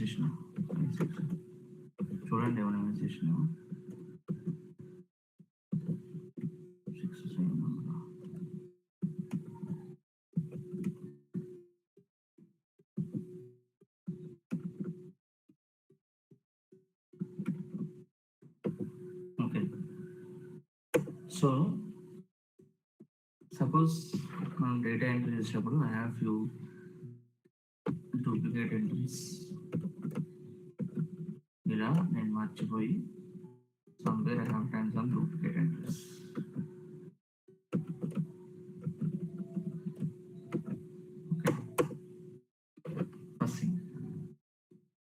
చేసిన చూడండి ఏమైనా మిస్ చేసిన ఓకే. సో సపోజ్ మనం డేటా ఎంట్రీ చేసేటప్పుడు I have few duplicate entries. ఇలా నేను మర్చిపోయి somewhere I have done some duplicate entries. Okay. First thing.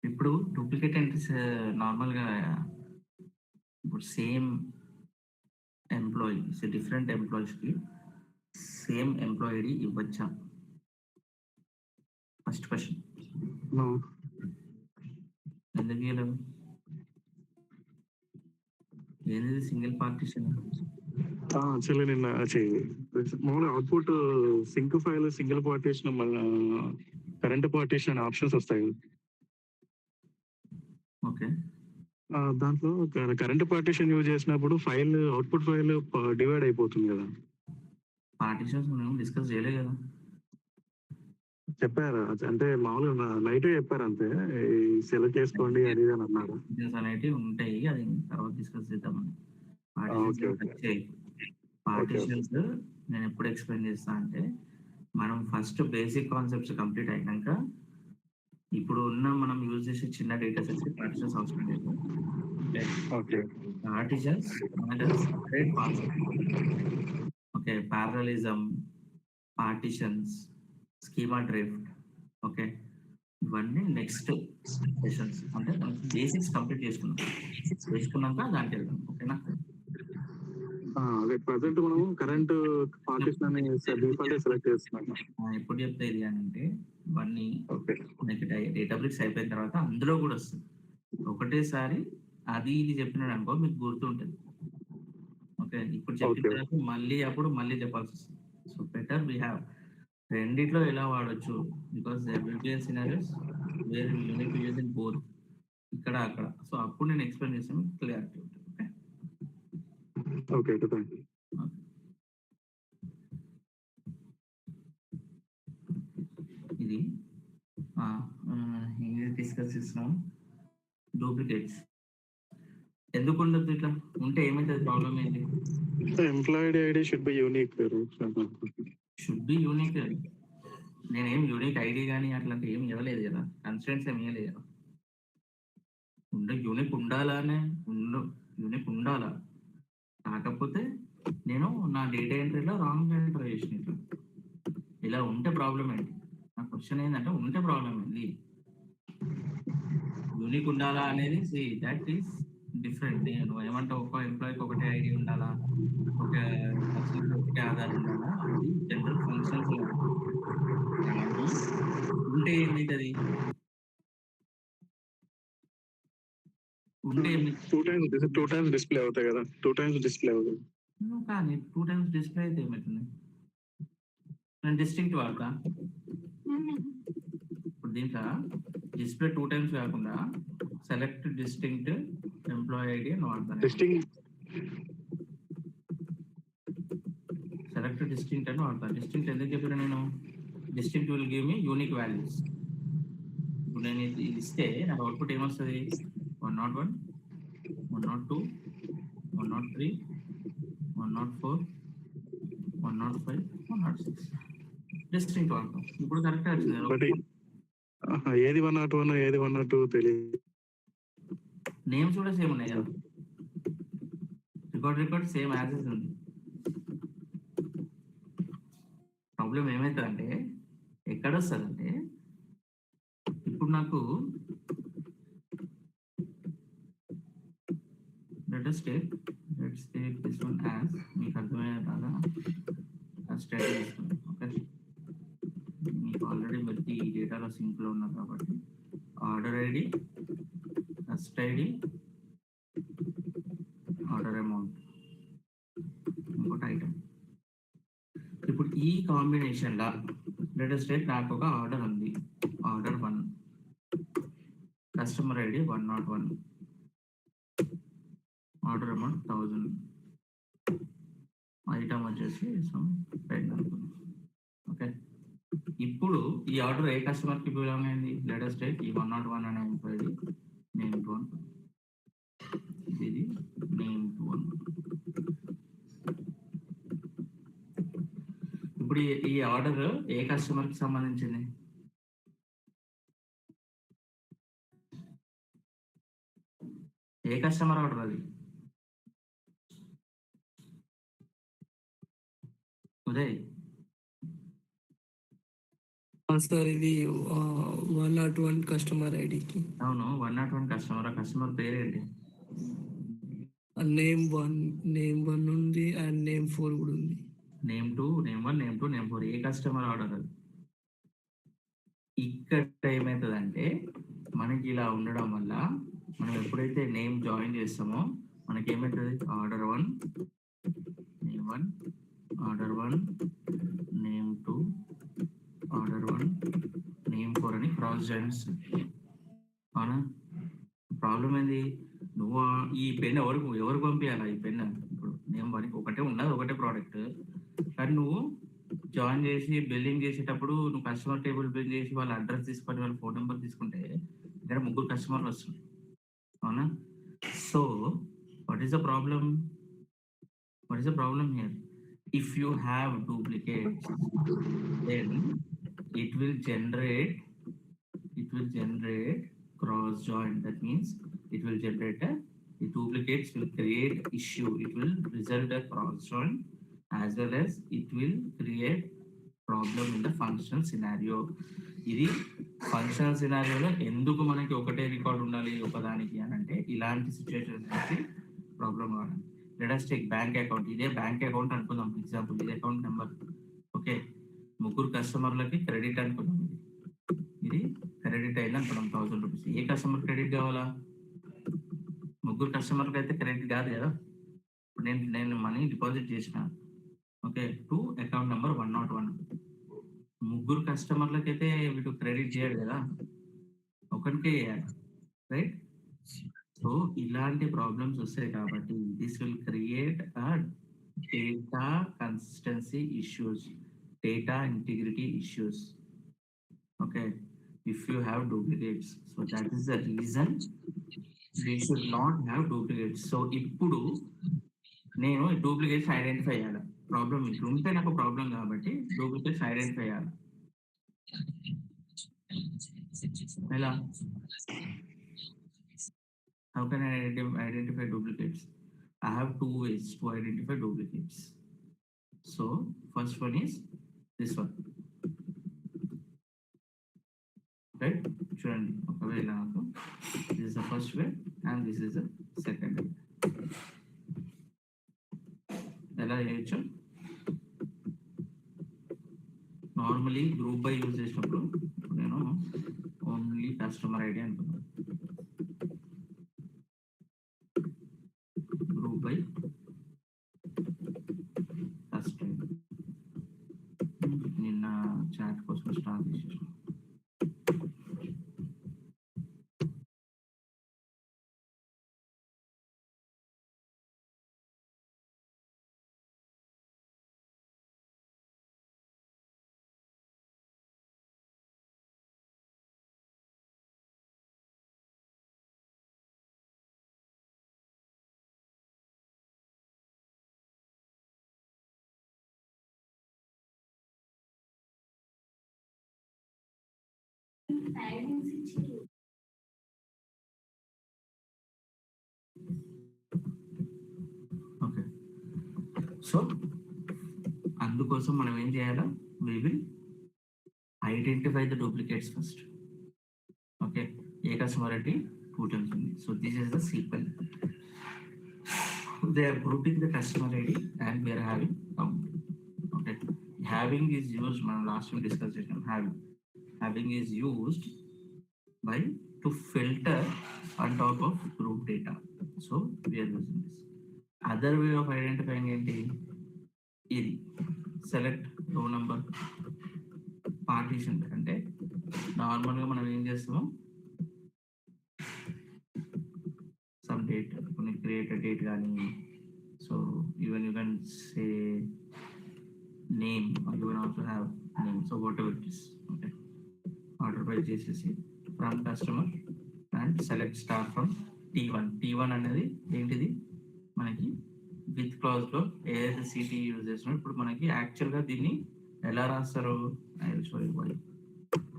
ఇప్పుడు డూప్లికేట్ ఎంట్రీస్ నార్మల్గా ఇప్పుడు సేమ్ ఎంప్లాయీస్ డిఫరెంట్ ఎంప్లాయీస్కి సేమ్ ఎంప్లాయీ ఐడి ఇవ్వచ్చా? First question. ఎందుకు ఇవ్వలేము? ఏది సింగిల్ పార్టీషన్? యాక్చువల్లీ నిన్న మామూలుగా output sink file single partition current partition options వస్తాయి. ఓకే. దాంట్లో కరెంట్ పార్టీషన్ యూజ్ చేసినప్పుడు ఫైల్ అవుట్పుట్ ఫైల్ డివైడ్ అయిపోతుంది కదా. పార్టీషన్స్ మనం డిస్కస్ చేయలేదు కదా. చెప్పారు అంటే మామూలుగా నైట్ చెప్పారు అంతే, సెలెక్ట్ చేసుకోండి అది అని అన్నారు. అనేవి ఉంటాయి, అది తర్వాత డిస్కస్ చేద్దామని. పార్టీషన్స్ నేను ఎప్పుడు ఎక్స్ప్లెయిన్ చేస్తా అంటే మనం ఫస్ట్ బేసిక్ కాన్సెప్ట్స్ కంప్లీట్ అయినాక ఇప్పుడు ఉన్న మనం యూజ్ చేసే చిన్న డేటా సెట్స్ పార్టీషన్స్ అవసరం లేదు. ఓకే. పార్టీషన్స్ మనకు separate concept. Okay. Parallelism, partitions, schema drift, okay, ఇవన్నీ నెక్స్ట్ సెషన్స్. అంటే బేసిక్స్ కంప్లీట్ చేసుకున్నాక దానికి వెళ్దాం. ఓకేనా? అదే ప్రజెంట్ మనం కరెంట్ పార్టీషన్ డిఫాల్ట్ సెలెక్ట్ చేస్తున్నాం. ఎప్పుడు చెప్తే ఇది అని అంటే ఇవన్నీ మనకి డేటాబ్రిక్స్ అయిపోయిన తర్వాత అందులో కూడా వస్తుంది. ఒకటేసారి అది ఇది చెప్పినాడు అనుకో మీకు గుర్తుంటుంది. ఓకే. ఇప్పుడు చెప్పిన తర్వాత మళ్ళీ చెప్పాల్సి వస్తుంది. సో బెటర్ వీ హ్యావ్ రెండిట్లో ఎలా వాడొచ్చు, because there will be scenarios where you need to use in both, ఇక్కడ అక్కడ. సో అప్పుడు నేను ఎక్స్ప్లెయిన్ చేస్తాను, క్లియారిటీ ఉంటుంది. ఓకే. ఇది డిస్కస్ చేస్తున్నాం. డూప్లికేట్స్ ఎందుకు ఉండదు? ఇట్లా ఉంటే ఏమైతుంది? ప్రాబ్లం ఏంటి? Employee ID should be unique. నేనేం యూనిక్ ఐడి కానీ అట్లాంటి ఏమి ఇవ్వలేదు కదా, కన్స్టెంట్స్ ఏమి ఇవ్వలేదు కదా. యూనిక్ ఉండాలా, కాకపోతే నేను నా డేటా ఎంట్రీలో రాంగ్ ఎంటర్ చేసిన. ఇలా ఉంటే ప్రాబ్లం ఏంటి? నా క్వశ్చన్ ఏంటంటే ఉంటే ప్రాబ్లం ఏంటి? యూనిక్ ఉండాలా అనేది దట్ ఈస్ డిఫరెంట్. నేను ఏమంటా ఒక ఎంప్లాయీకి ఒకటే ఐడి ఉండాలా, ఒక పర్సన్కి ఒకటే ఆధార్ ఉండాలా, అది జనరల్ ఫంక్షన్స్. కానీ ఉంటే ఏమవుతుంది? ఉంటే టూ టైమ్స్ డిస్ప్లే అవుతాయి కదా. టూ టైమ్స్ డిస్ప్లే అవుతుంది. కానీ 2 times డిస్ప్లే అయితే ఏమవుతుంది? నేను డిస్టింక్ట్ వాడతా. ఇప్పుడు దీంట్లో డిస్ప్లే 2 times కాకుండా సెలెక్ట్ డిస్టింక్ట్ ఎంప్లాయీ ఐడి అని వాడతాను. సెలెక్ట్ డిస్టింక్ట్ అని వాడతాను. డిస్టింక్ట్ ఎందుకు చెప్పినా నేను? Distinct will give me unique values. ఇప్పుడు నేను ఇది ఇస్తే నాకు అవుట్పుట్ ఏమొస్తుంది? 101, 102, 103, 104, 105, 106 డిస్టింక్ట్ వాడతాం. ఇప్పుడు కరెక్ట్ వచ్చింది. ఏది 101 ఏది 102 తెలియదు. నేమ్స్ కూడా సేమ్ ఉన్నాయి కదా. రికార్డ్ సేమ్ యాక్సెస్ ఉంది. ప్రాబ్లం ఏమవుతుందంటే ఎక్కడ వస్తుందంటే ఇప్పుడు నాకు let's take this one as మీకు అర్థమయ్యేలాగా స్టడీ చేస్తున్నాను. ఓకే. మీకు ఆల్రెడీ ప్రతి డేటాలో సింక్లో ఉన్నారు కాబట్టి order ID, first ID, order amount, ఇంకోటి ఐటమ్. ఇప్పుడు ఈ కాంబినేషన్లో లెట్ us take నాకు ఒక ఆర్డర్ ఉంది, order 1. Customer ID 101, order amount 1000, item వచ్చేసి పెన్ అనుకున్నాం. ఓకే, ఇప్పుడు ఈ ఆర్డర్ ఏ కస్టమర్కి బిలాంగ్ అయింది? లేటెస్ట్ డేట్ ఈ 101 అనే ఎంప్లాయీ నేమ్ 2 అనుకున్నాం. ఇది నేమ్ 2 అనుకున్నాం. ఇప్పుడు ఈ ఆర్డర్ ఏ కస్టమర్కి సంబంధించింది? ఏ కస్టమర్ ఆర్డర్ అది? ఉదయ్, సార్ ఇది 101 కస్టమర్ ఐడికి అవును 101 కస్టమర్. ఆ కస్టమర్ పేరేంటి? నేమ్ 1 ఉంది అండ్ నేమ్ 4 కూడా ఉంది. నేమ్ 2, నేమ్ 1, నేమ్ 2, నేమ్ 4 ఏ కస్టమర్ ఆర్డర్ అది? ఇక్కడ ఏమవుతుందంటే మనకి ఇలా ఉండడం వల్ల మనం ఎప్పుడైతే నేమ్ జాయిన్ చేస్తామో మనకి ఏమవుతుంది? Order 1 name 1, order 1 name 2, order 1 name 4 అని క్రాస్ జాయిన్ వస్తుంది. అవునా? ప్రాబ్లం ఏంది? నువ్వు ఈ పెన్ ఎవరికి పంపించాలా? ఈ పెన్ ఇప్పుడు నేమ్ 1 ఒకటే ఉన్నది, ఒకటే ప్రోడక్ట్, కానీ నువ్వు జాయిన్ చేసి బిల్లింగ్ చేసేటప్పుడు నువ్వు కస్టమర్ టేబుల్ బిల్ చేసి వాళ్ళ అడ్రస్ తీసుకొని వాళ్ళ ఫోన్ నెంబర్ తీసుకుంటే ఇక్కడ 3 కస్టమర్లు వస్తుంది. అవునా? So what is the problem? What is the problem here? If you have duplicates then it will generate cross join. That means it will generate the duplicates will create issue. It will result a cross join as well as it will create problem in the functional scenario. ఇది functional సినారియోలో ఎందుకు మనకి ఒకటే record ఉండాలి ఒకదానికి అని అంటే ఇలాంటి situations నుంచి ప్రాబ్లం కావాలి. Let's take bank account. ఇదే బ్యాంక్ అకౌంట్ అనుకుందాం, ఎగ్జాంపుల్ ఇది అకౌంట్ నెంబర్. ఓకే, 3 కస్టమర్లకి క్రెడిట్ అనుకుందాం. ఇది క్రెడిట్ అయింది అనుకున్నాం 1000 రూపీస్. ఏ కస్టమర్ క్రెడిట్ కావాలా? 3 కస్టమర్కి అయితే క్రెడిట్ కాదు కదా. ఇప్పుడు నేను మనీ డిపాజిట్ చేసిన, ఓకే, టు అకౌంట్ నెంబర్ 101. 3 కస్టమర్లకి అయితే వీడు క్రెడిట్ చేయడు కదా, ఒకరికే చేయాలి, రైట్? సో ఇలాంటి ప్రాబ్లమ్స్ వస్తాయి కాబట్టి this will create a data consistency issues, data integrity issues. Okay, if you have duplicates, so that is the reason we should not have duplicates. So ఇప్పుడు నేను డూప్లికేట్స్ ఐడెంటిఫై చేయాలి. Problem ఇట్లా ఉంటే నాకు problem కాబట్టి duplicates identify చేయాలి. ఎలా? How can I identify duplicates? I have 2 ways to identify duplicates. So first one is this one, right? చూడండి, ఒకవేళ నాకు this is the first way and this is the second way. ఎలా చేయొచ్చు? Normally group by use చేసినప్పుడు నేను only customer ID అనుకున్నాను. Group by customer నిన్న chat కోసం స్టార్ట్ చేసేసాను. ఓకే, సో అందుకోసం మనం ఏం చేయాలా? we will identify the duplicates first. Okay, A customer ID 2 times ఉంది. So this is the sequence. they are grouping the customer ID and we are having count. Okay, having is used, మనం last time discuss చేసాం. having is used by to filter on top of group data. So we are using this. Other way of identifying ఏంటి? ఇది select రో number partition. అంటే నార్మల్గా మనం ఏం చేస్తాము, క్రియేట్ డేట్ కానీ, so even you can say name, you can also have name, so whatever it is. Okay, order by చేసేసి from customer and select star from T1. T1 అనేది ఏంటిది మనకి విత్ క్లాజ్లో ఏదైతే సిటీ యూజ్ చేస్తున్నారో ఇప్పుడు మనకి యాక్చువల్గా దీన్ని ఎలా రాస్తారు, I will show you why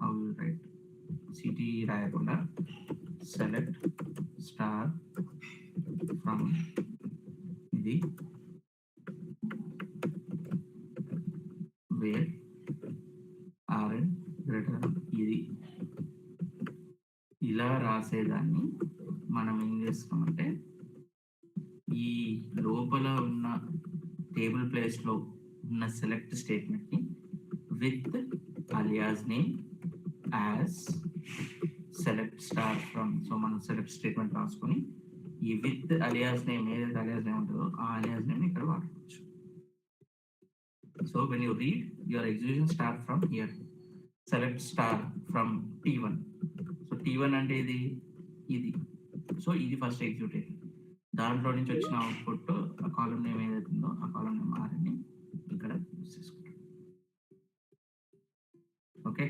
how you write. City రాయకుండా సెలెక్ట్ స్టార్ ఫ్రమ్ ఇది వేర్ ఆర్ఎన్ గ్రేటర్ ఇది ఇలా రాసేదాన్ని మనం ఏం చేస్తామంటే ఈ లోపల ఉన్న టేబుల్ ప్లేస్లో ఉన్న సెలెక్ట్ స్టేట్మెంట్ని with alias name as select star from, so మనం సెలెక్ట్ స్టేట్మెంట్ రాసుకొని ఈ విత్ అలియాస్ నేమ్ ఏదైతే అలియాస్ నేమ్ ఉంటుందో ఆ అలియాస్ నేమ్ ఇక్కడ వాడుకోవచ్చు. So when you read your execution start from here, select star from T1. So T1 అంటే ఇది, సో ఇది ఫస్ట్ ఎగ్జిక్యూట్ అయింది. దాంట్లో నుంచి వచ్చిన అవుట్పుట్ ఆ కాలం నేమ్ ఏదైతుందో ఆ కాలం నేమ్ ఆర్ని ఇక్కడ యూజ్ చేసుకుంటాం. Okay,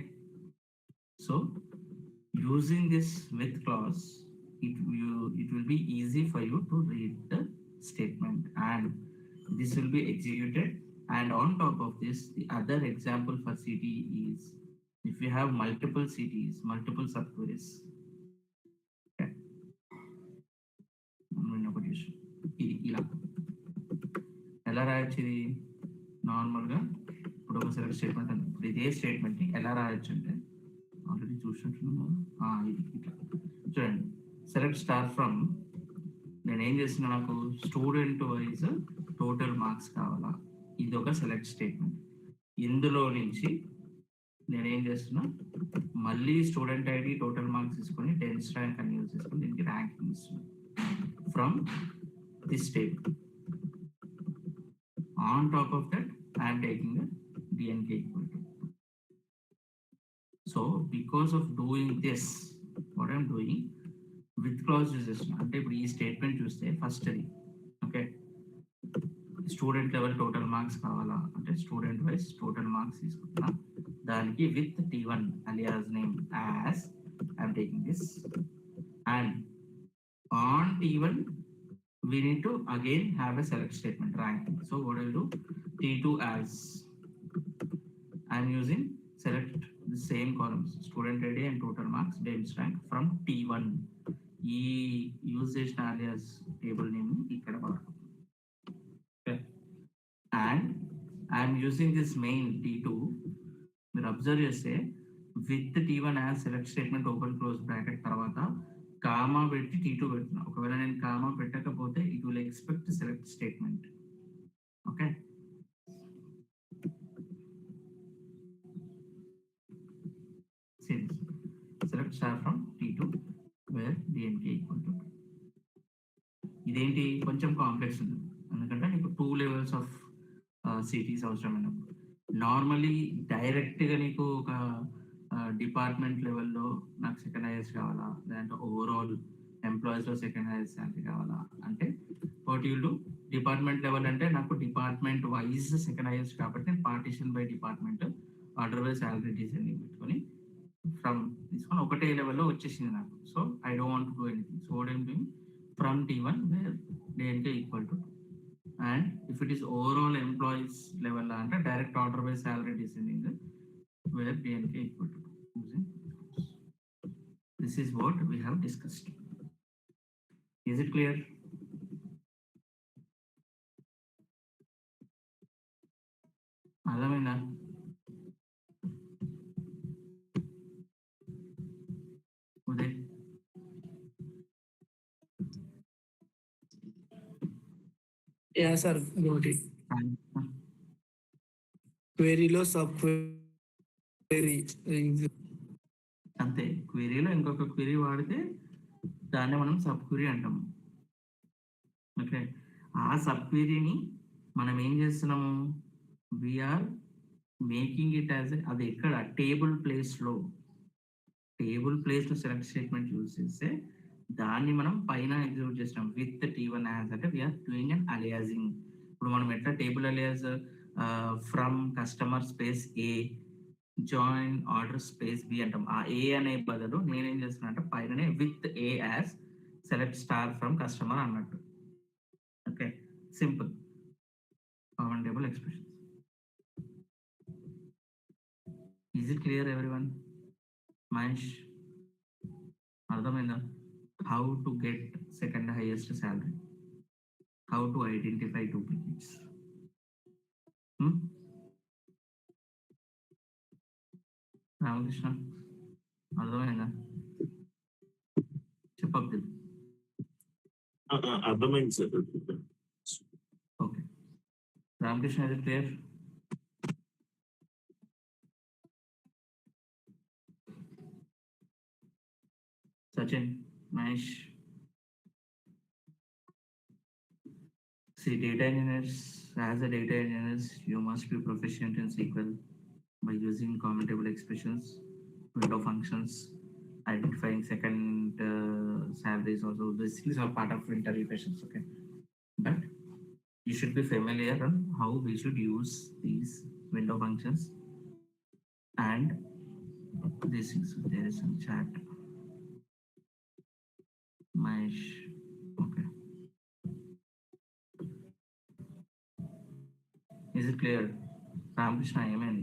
so using this with class it will be easy for you to read the statement and this will be executed. And on top of this, the other example for CT is if you have multiple CTs, multiple subqueries. Okay, ఇది ఇలా ఎలా రాయొచ్చు, ఇది నార్మల్గా ఇప్పుడు ఒక select statement అంటే ఇప్పుడు ఇదే స్టేట్మెంట్ని ఎలా రాయొచ్చు అంటే ఆల్రెడీ చూసినట్టున్నాను. ఇది ఇట్లా చూడండి, సెలెక్ట్ స్టార్ ఫ్రమ్, నేను ఏం చేస్తున్నా, నాకు స్టూడెంట్ వైజ్ టోటల్ మార్క్స్ కావాలా, ఇది ఒక సెలెక్ట్ స్టేట్మెంట్. ఇందులో నుంచి నేనేం చేస్తున్నా, మళ్ళీ స్టూడెంట్ ఐడి టోటల్ మార్క్స్ తీసుకొని 10th ర్యాంక్ అని యూజ్ చేసుకొని దీనికి ర్యాంకింగ్ ఇస్తున్నా from this table. On top of that I'm taking DNK equal to. So because of doing this what I'm doing with clause use చేస్తున్నా. అంటే ఇప్పుడు ఈ statement చూస్తే ఫస్ట్ అది okay, student level total marks కావాలా అంటే student wise total marks తీసుకుంటున్నా, దానికి with T1 alias name as I'm taking this, and on T1 we need to again have a select statement ranking. So what I'll do, T2 as I'm using select the same columns student ID and total marks James rank from T1. ఈ use చేసిన alias table name ఇక్కడ వాడుకుంటాం. Okay, and I'm using this main T2. మీరు observe చేస్తే with T1 as select statement open close bracket తర్వాత comma పెట్టి T2 పెడుతున్నా. ఒకవేళ నేను కామా పెట్టకపోతే it will expect select statement. Okay, select star from T2 where DNK equal to. ఇదేంటి కొంచెం కాంప్లెక్స్ ఉంది, ఎందుకంటే నీకు 2 levels ఆఫ్ సిటీస్ అవసరమైనప్పుడు. నార్మలీ డైరెక్ట్గా నీకు ఒక డిపార్ట్మెంట్ లెవెల్లో నాకు సెకండ్ హైయెస్ట్ కావాలా, లేదంటే ఓవరాల్ ఎంప్లాయీస్లో సెకండ్ హైయెస్ట్ శాలరీ కావాలా అంటే what you do, department level అంటే నాకు డిపార్ట్మెంట్ వైజ్ సెకండ్ హైయెస్ట్ కాబట్టి నేను partition by department order by salary descending పెట్టుకొని ఫ్రమ్ తీసుకొని ఒకటే లెవెల్లో వచ్చేసింది నాకు. So I don't want to do anything. So what I'm doing from T1 where DNK equal to. And if it is overall employees level అంటే direct order by salary descending where DNK equal to using. This is what we have discussed. Is it clear? అర్థమైందా? Uday yeah sir, got it. క్వెరీలో sub query అంతే, క్వెరీలో ఇంకొక query వాడితే దాన్ని మనం sub query అంటాము. ఓకే, ఆ సబ్ క్వెరీని మనం ఏం చేస్తున్నాము, వీఆర్ మేకింగ్ ఇట్ యాజ్ అది ఎక్కడ టేబుల్ ప్లేస్లో సెలెక్ట్ స్టేట్మెంట్ యూజ్ చేస్తే దాన్ని మనం పైన ఎగ్జిక్యూట్ చేసినాం విత్ T1 యాజ్ అంటే వీఆర్ డూయింగ్ అన్ అలియాసింగ్. ఇప్పుడు మనం ఎట్లా table alias from customer space A join order space B అంటాం. ఆ ఏ అనే బదులు నేనేం చేస్తున్నా అంటే పైననే with A as select star from customer అన్నట్టు. Okay, simple common table expressions. Is it clear everyone? Mahesh అర్థమైందా? How to get second highest salary, how to identify duplicates. Ramakrishna అర్థమైందా? చెప్పద్దు. అర్థమైంది sir. Okay, Ramakrishna is it clear? Sachin, Mahesh. See, data engineers, as a data engineers, you must be proficient in SQL by using common table expressions, window functions, identifying second salaries also. These things are part of interview questions, okay? But you should be familiar on how we should use these window functions and these things. There is some chat. Mahesh, okay. Is it clear? Ramakrishna, amen.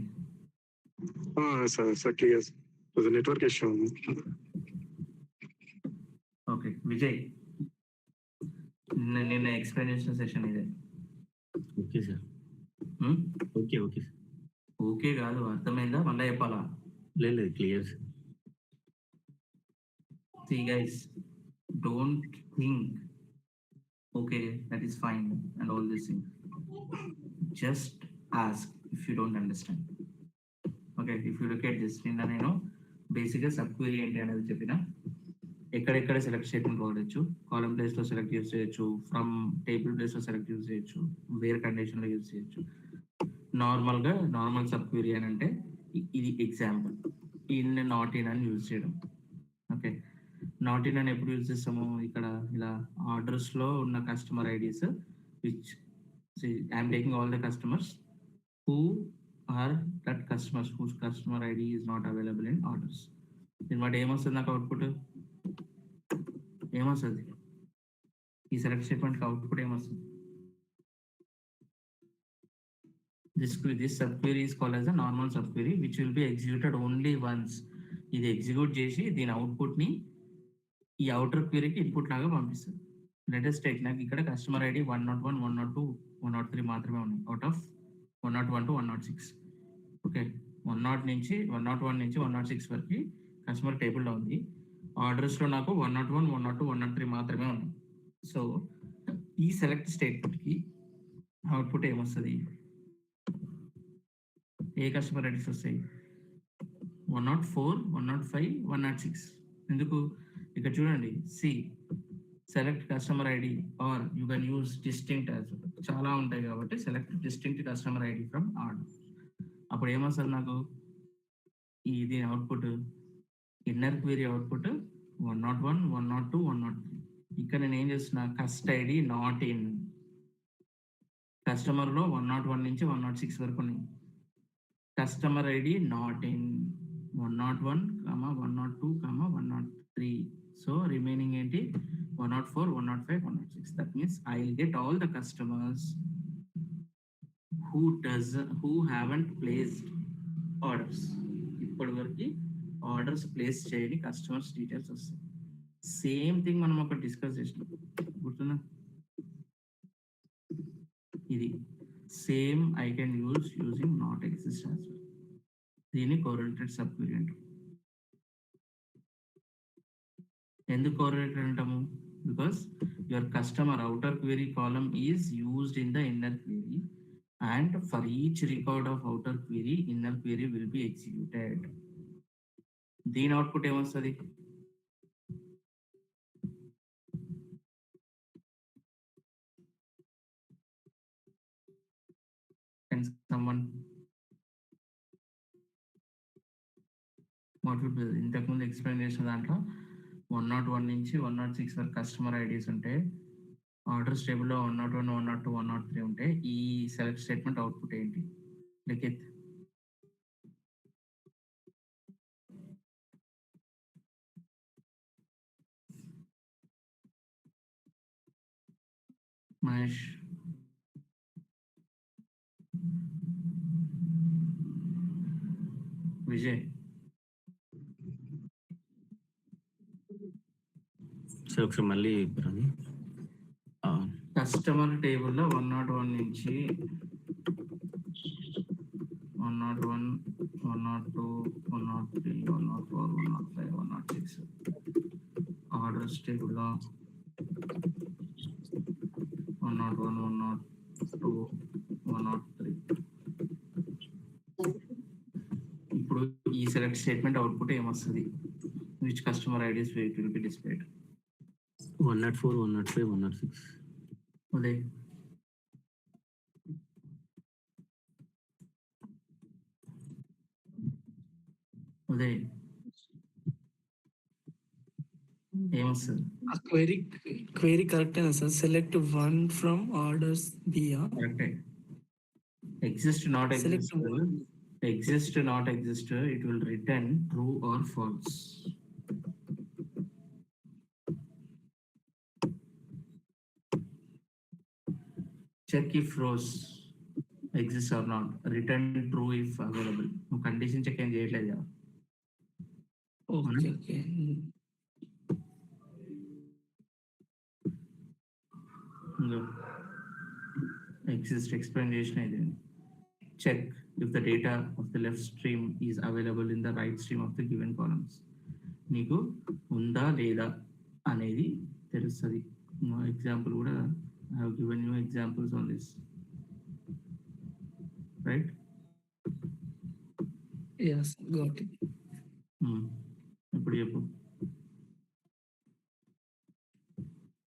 Sir clear. Network issue ఉంది. Okay Vijay, నిన్న explain చేసిన session ఇదే. Okay sir. Okay okay sir. Okay కాదు, అర్థమైందా? మళ్ళీ చెప్పాలా? లేదు clear sir. See guys, don't think okay that is fine and all this thing. Just ask if you don't understand. Okay, if you look at this, నిన్న నేను బేసిక్గా sub query ఏంటి అనేది చెప్పిన. ఎక్కడెక్కడ సెలెక్ట్ స్టేట్మెంట్ వాడచ్చు, కాలం ప్లేస్లో select use చేయొచ్చు, ఫ్రమ్ టేబుల్ ప్లేస్లో సెలెక్ట్ యూజ్ చేయొచ్చు, వేర్ కండిషన్లో యూజ్ చేయొచ్చు. నార్మల్గా నార్మల్ సబ్ క్వెరీ అని అంటే ఇది ఎగ్జాంపుల్, ఇన్ నాట్ ఇన్ అని యూజ్ చేయడం. ఓకే, నాట్ ఇన్ అని ఎప్పుడు యూజ్ చేస్తాము? ఇక్కడ ఇలా ఆర్డర్స్లో ఉన్న customer IDs which I'm taking all the customers who are that customers whose customer ID is not available in orders. దీని బట్టి ఏమొస్తుంది నాకు అవుట్పుట్? ఏమొస్తుంది? ఈ సెలెక్ట్ స్టేట్మెంట్కి అవుట్పుట్ ఏమొస్తుంది? This subquery is called as a normal subquery which will be executed only once. ఇది execute చేసి దీని అవుట్పుట్ని ఈ అవుటర్ క్వెరీకి ఇన్పుట్ లాగా పంపిస్తుంది. లెటెస్ట్ టేక్, నాకు ఇక్కడ కస్టమర్ ఐడి 101, 102, 103 మాత్రమే ఉన్నాయి అవుట్ ఆఫ్ 101 to 106. ఓకే, 101 నుంచి 106 వరకు కస్టమర్ టేబుల్లో ఉంది. ఆర్డర్స్లో నాకు 101, 102, 103 మాత్రమే ఉన్నాయి. సో ఈ సెలెక్ట్ స్టేట్మెంట్కి అవుట్పుట్ ఏమొస్తుంది? ఏ కస్టమర్ ఐడీస్ వస్తాయి? 104, 105, 106. ఎందుకు? ఇక్కడ చూడండి, C select customer ID are you can use distinct as చాలా ఉంటాయి కాబట్టి select distinct customer ID from order. అప్పుడు ఏమొస్తుంది నాకు? ఇది అవుట్పుట్ ఇన్నర్ క్వెరీ అవుట్పుట్ 101, 102, 103. ఇక్కడ నేను ఏం చేస్తున్నా? కస్ట్ ఐడి నాట్ ఇన్. కస్టమర్లో 101 నుంచి 106 వరకు ఉన్నాయి. Customer ID not in 101, 102, 103. So remaining ఏంటి? 104, 105, 106. That means I will get all the customers who haven't placed orders. ఇప్పటి వరకు ఆర్డర్స్ ప్లేస్ చేయని కస్టమర్స్ డీటెయిల్స్ వస్తాయి. సేమ్ థింగ్ మనం ఒకటి డిస్కస్ చేసినాం, గుర్తుందా? ఇది same I can use using not exist as well. దీన్ని కోరిలేటెడ్ సబ్ క్వెరీ అంటాం. ఎందుకు కోరిలేటెడ్ అంటాము? Because your customer outer query column is used in the inner query and for each record of outer query inner query will be executed. దీని output ఏమొస్తుంది? ఇంతకుముందు explain చేసిన దాంట్లో 101 నుంచి 106 వరకు కస్టమర్ ఐడీస్ ఉంటే ఆర్డర్స్ టేబుల్లో 101, 102, 103 ఉంటే ఈ సెలెక్ట్ స్టేట్మెంట్ అవుట్పుట్ ఏంటి? లిఖిత్ మహేష్ విజయ్ సార్ ఒకసారి మళ్ళీ చెప్పండి. కస్టమర్ టేబుల్లో 101 నుంచి 101, 102, 103, 104, 105, 106 ఆర్డర్స్ టేబుల్లో 101, 102, 103. ఇప్పుడు ఈ సెలెక్ట్ స్టేట్మెంట్ అవుట్పుట్ ఏమొస్తుంది? Which customer IDs will be displayed? 104, 105, 106. Uday Uday ఏమొస్తుంది? ఆ క్వైరీ కరెక్టేనా sir? Select one from orders బియా. కరెక్టే. Exist not Select exist not exist it will return true or false. Check if rows exist or not, return true if available. నువ్వు condition check ఏం చేయట్లేదు కదా. Okay okay. Exist explain చేసిన ఇది. Check if the data of the left stream is available in the right stream of the given columns. నీకు ఉందా లేదా అనేది తెలుస్తుంది. ఎగ్జాంపుల్ కూడా I have given you examples on this, right? Yes, got it. ఇప్పుడు చెప్పు.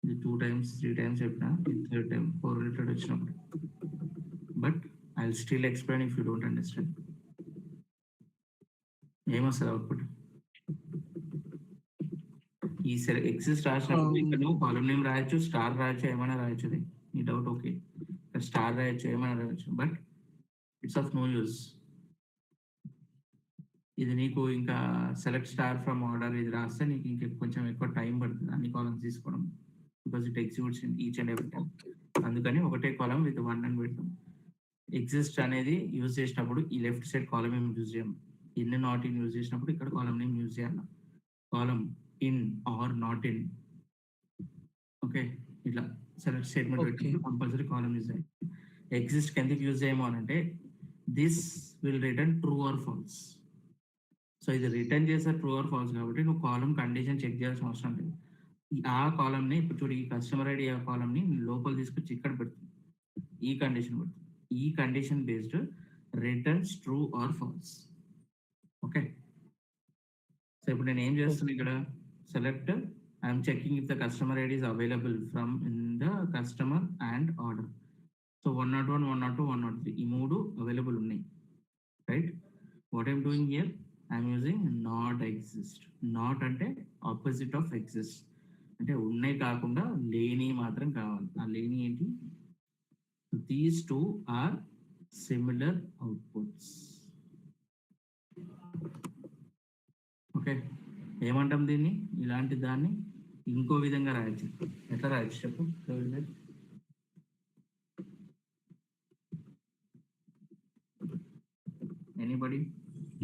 ఇది 2 times 3 times చెప్పినా, ఇది 3rd time correlated వచ్చినప్పుడు. But I'll still explain if you don't understand. ఏమొస్తుంది అవుట్పుట్? ఈ ఎగ్జిస్ట్ రాసినప్పుడు ఇక్కడ నువ్వు కాలమ్ నేమ్ రాయొచ్చు, స్టార్ రాయొచ్చు, ఏమైనా రాయొచ్చు. నీ డౌట్ ఓకే, స్టార్ రాయొచ్చు, ఏమైనా రాయొచ్చు, but it's of no use. ఇది నీకు ఇంకా సెలెక్ట్ స్టార్ ఫ్రమ్ ఆర్డర్ ఇది రాస్తే నీకు ఇంకా కొంచెం ఎక్కువ టైం పడుతుంది అన్ని కాలమ్స్ తీసుకోవడం, because it executes in each and every time. అందుకని ఒకటే కాలమ్ విత్ 1 అని పెడతాం. ఎగ్జిస్ట్ అనేది యూజ్ చేసినప్పుడు ఈ లెఫ్ట్ సైడ్ కాలమ్ ఏం యూజ్ చేయం. ఇన్ నాట్ ఇన్ యూజ్ చేసినప్పుడు ఇక్కడ కాలమ్ నేమ్ యూజ్ చేయాలి. Column in or not in, okay, ఇట్లా సెలెక్ట్ స్టేట్మెంట్ పెట్టినప్పుడు కంపల్సరీ కాలమ్ యూజ్ చేయాలి. ఎగ్జిస్ట్ ఎందుకు యూజ్ చేయము అని అంటే this will return true or false. So ఇది రిటర్న్ చేసే ట్రూ ఆర్ ఫాల్స్ కాబట్టి నువ్వు కాలమ్ కండిషన్ చెక్ చేయాల్సిన అవసరం లేదు. ఆ కాలమ్ని ఇప్పుడు చూడు, ఈ కస్టమర్ ఐడి ఆ కాలమ్ని లోపల తీసుకొచ్చి ఇక్కడ పెడుతుంది, ఈ కండిషన్ పెడుతుంది. ఈ condition based returns true or false. Okay, so ఇప్పుడు నేను ఏం చేస్తున్నా ఇక్కడ, select I'm checking if the customer ID is available from in the customer and order. So 101, 102, 103 ఈ 3 అవైలబుల్ ఉన్నాయి, right? What I'm doing here, I'm using not exist. Not అంటే opposite of exist, అంటే ఉన్నాయి కాకుండా లేని మాత్రం కావాలి. ఆ లేని ఏంటి? These 2 are similar outputs. Okay, ఏమంటాం దీన్ని? ఇలాంటి దాన్ని ఇంకో విధంగా రాయొచ్చు. ఎట్లా రాయొచ్చు చెప్పు? ఎనీబడి?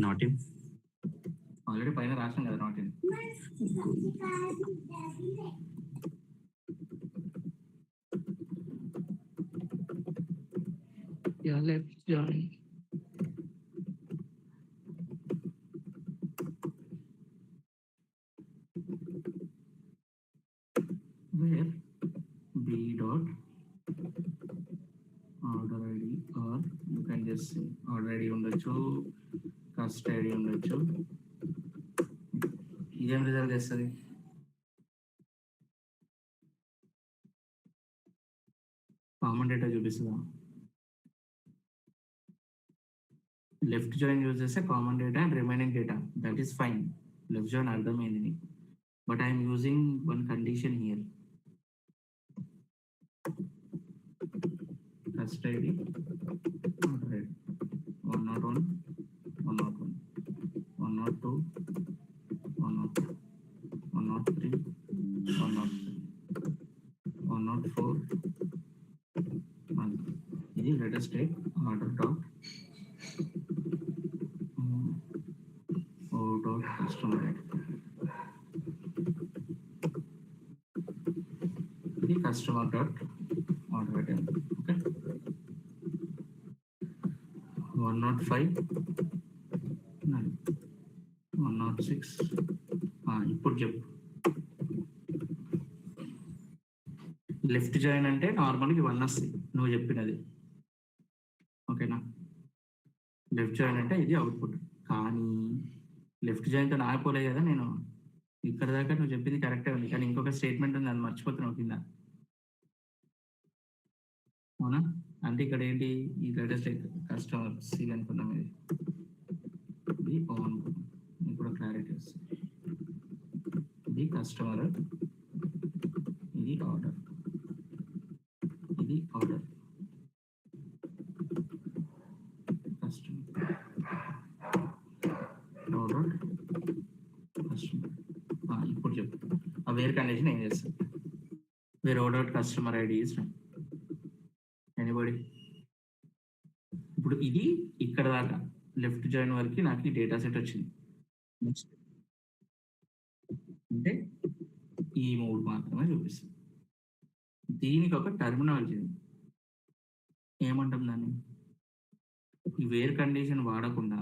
Not in. ఆల్రెడీ పైన రాసాం కదా not in. Yeah, let's join. Where b dot order id, or you can just say order id ఉండొచ్చు, కస్ట్ ఐడి ఉండొచ్చు. ఇదేం రిజల్ట్ చేస్తుంది? కామన్ డేటా చూపిస్తుందా? లెఫ్ట్ జాయిన్ యూజ్ చేస్తే common data and remaining data, that is fine. Left join అర్థమైంది నీకు. but I am using one condition here. First ID, order ID, 101, 101, 102, 103, 103, 104. ఇది latest type order dot customer ID. ఇది customer dot order ID. Okay, 105, 106. ఇప్పుడు చెప్పు. Left join అంటే నార్మల్గా ఇవన్నీ వస్తాయి నువ్వు చెప్పినది. ఓకేనా, లెఫ్ట్ జాయిన్ అంటే ఇది అవుట్పుట్. కానీ లెఫ్ట్ జాయిన్తో ఆగిపోలే కదా, నేను ఇక్కడ దాకా నువ్వు చెప్పింది కరెక్టే ఉంది, కానీ ఇంకొక స్టేట్మెంట్ ఉంది, అది మర్చిపోతున్నావు కింద. అవునా, అంటే ఇక్కడ ఏంటి, ఈ లేటెస్ట్ కస్టమర్ సీల్ అనుకున్నాం, ఇది ఓన్ కూడా క్లారిటీ వస్తుంది. ఇది కస్టమర్, ఇది ఆర్డర్, ఇది ఆర్డర్, కస్టమర్ ఆర్డర్ కస్టమర్. ఇప్పుడు చెప్పు ఆ వేర్ కండిషన్ ఏం చేస్తాం. Where order customer ID is anybody. ఇప్పుడు ఇది ఇక్కడ దాకా లెఫ్ట్ జాయిన్ వరకు నాకు ఈ డేటా సెట్ వచ్చింది. నెక్స్ట్ అంటే ఈ 3 మాత్రమే చూపిస్తుంది. దీనికి ఒక టర్మినాలజీ ఉంది, ఏమంటాం దాన్ని, ఈ వేర్ కండిషన్ వాడకుండా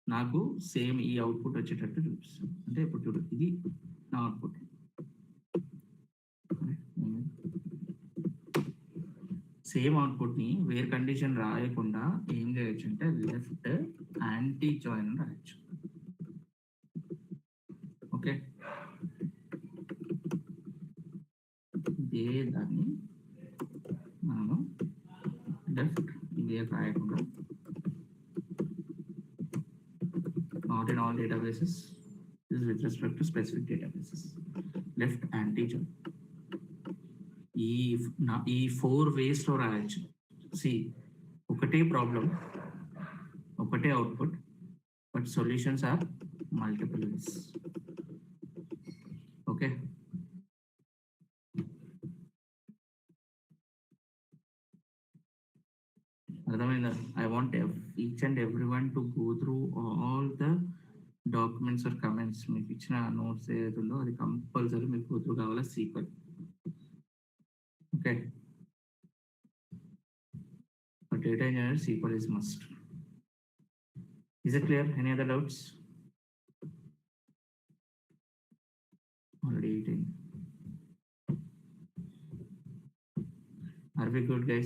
నాకు సేమ్ ఈ అవుట్పుట్ వచ్చేటట్టు చూపిస్తుంది. అంటే ఇప్పుడు చూడు, ఇది నా అవుట్పుట్. సేమ్ అవుట్పుట్ని వేర్ కండిషన్ రాయకుండా ఏం చేయొచ్చు అంటే లెఫ్ట్ యాంటీ జాయిన్ రాయొచ్చు. ఓకే, ఇదే దాన్ని మనము లెఫ్ట్ ఇదే రాయకుండా not in all databases, this is with respect to specific databases, left anti-join. ఈ 4 ways లో రాయొచ్చు. సి, ఒకటే ప్రాబ్లం, ఒకటే output, but solutions are multiple ways. Okay, అర్థమైందా? I want each and every one to go through all the documents or comments. మీకు ఇచ్చిన notes ఏదైతే ఉందో అది కంపల్సరీ మీకు గో త్రూ కావాలా, sequel. Okay, data engineer sequel is must. Is it clear? Any other doubts? Already 18. Are we good, guys?